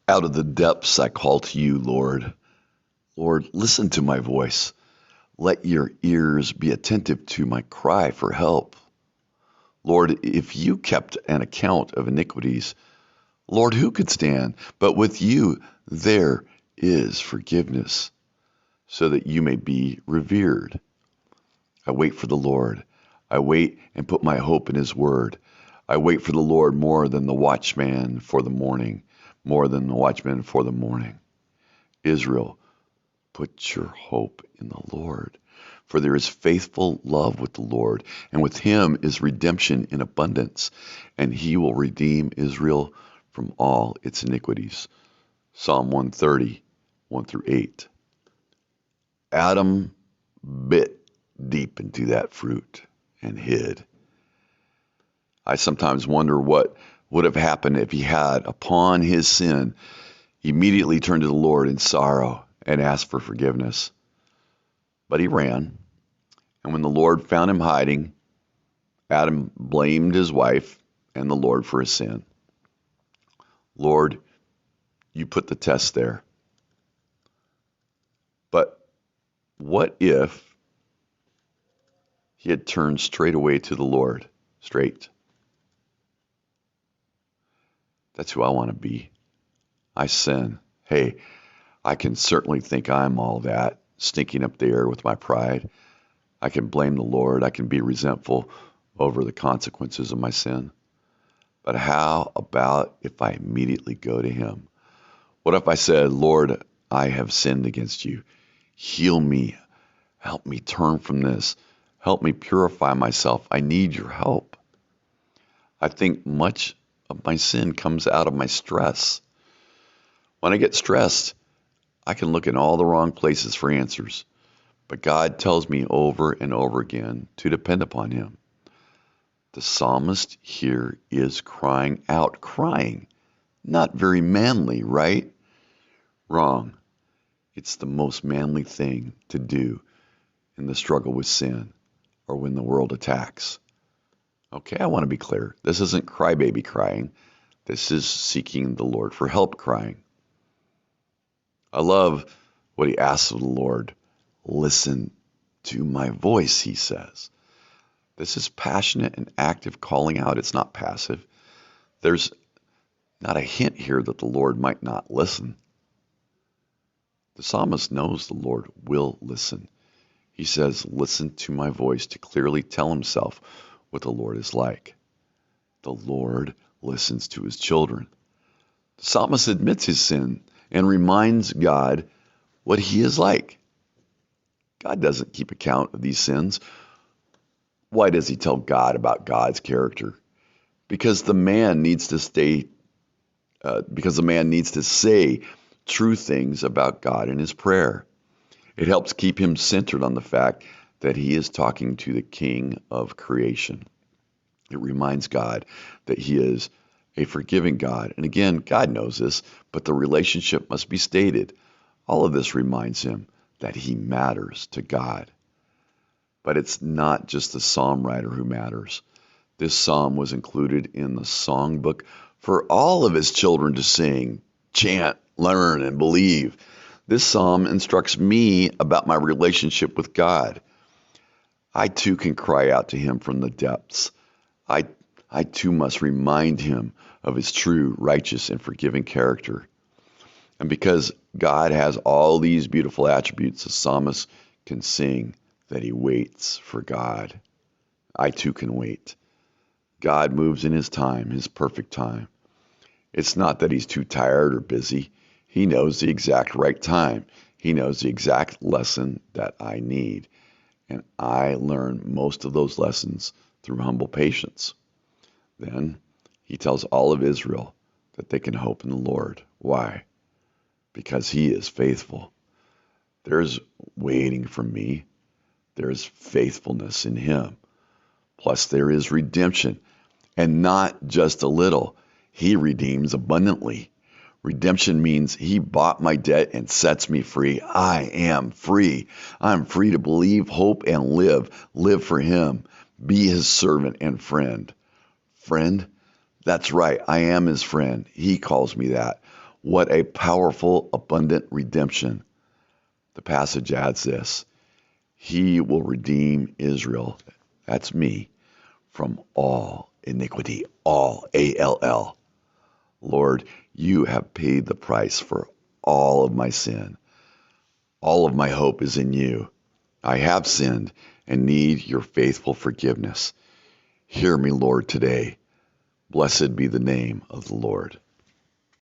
Out of the depths I call to you, Lord. Lord, listen to my voice. Let your ears be attentive to my cry for help. Lord, if you kept an account of iniquities, Lord, who could stand? But with you there is forgiveness, so that you may be revered. I wait for the Lord. I wait and put my hope in his word. I wait for the Lord more than the watchman for the morning, more than the watchman for the morning. Israel, put your hope in the Lord, for there is faithful love with the Lord, and with him is redemption in abundance, and he will redeem Israel from all its iniquities. Psalm 130, 1 through 8. Adam bit deep into that fruit and hid. I sometimes wonder what would have happened if he had, upon his sin, immediately turned to the Lord in sorrow and asked for forgiveness. But he ran, and when the Lord found him hiding, Adam blamed his wife and the Lord for his sin. Lord, you put the test there. But what if he had turned straight away to the Lord? Straight. That's who I want to be. I sin. Hey, I can certainly think I'm all that, stinking up there with my pride. I can blame the Lord. I can be resentful over the consequences of my sin. But how about if I immediately go to him? What if I said, Lord, I have sinned against you. Heal me. Help me turn from this. Help me purify myself. I need your help. I think much of my sin comes out of my stress. When I get stressed, I can look in all the wrong places for answers. But God tells me over and over again to depend upon him. The psalmist here is crying out, crying. Not very manly, right? Wrong. It's the most manly thing to do in the struggle with sin or when the world attacks. Okay, I want to be clear. This isn't crybaby crying. This is seeking the Lord for help crying. I love what he asks of the Lord. Listen to my voice, he says. This is passionate and active calling out. It's not passive. There's not a hint here that the Lord might not listen. The psalmist knows the Lord will listen. He says, listen to my voice, to clearly tell himself what the Lord is like. The Lord listens to his children. The psalmist admits his sin and reminds God what he is like. God doesn't keep account of these sins. Why does he tell God about God's character? Because the man needs to say true things about God in his prayer. It helps keep him centered on the fact that he is talking to the King of creation. It reminds God that he is a forgiving God. And again, God knows this, but the relationship must be stated. All of this reminds him that he matters to God. But it's not just the psalm writer who matters. This psalm was included in the songbook for all of his children to sing, chant, learn, and believe. This psalm instructs me about my relationship with God. I too can cry out to him from the depths. I too must remind him of his true, righteous, and forgiving character. And because God has all these beautiful attributes, the psalmist can sing that he waits for God. I too can wait. God moves in his time, his perfect time. It's not that he's too tired or busy. He knows the exact right time. He knows the exact lesson that I need. And I learn most of those lessons through humble patience. Then he tells all of Israel that they can hope in the Lord. Why? Because he is faithful. There's waiting for me. There's faithfulness in him. Plus there is redemption. And not just a little. He redeems abundantly. Redemption means he bought my debt and sets me free. I am free. I'm free to believe, hope, and live. Live for him. Be his servant and friend. Friend? That's right. I am his friend. He calls me that. What a powerful, abundant redemption. The passage adds this: He will redeem Israel, that's me, from all iniquity, all, A-L-L. Lord, you have paid the price for all of my sin. All of my hope is in you. I have sinned and need your faithful forgiveness. Hear me, Lord, today. Blessed be the name of the Lord.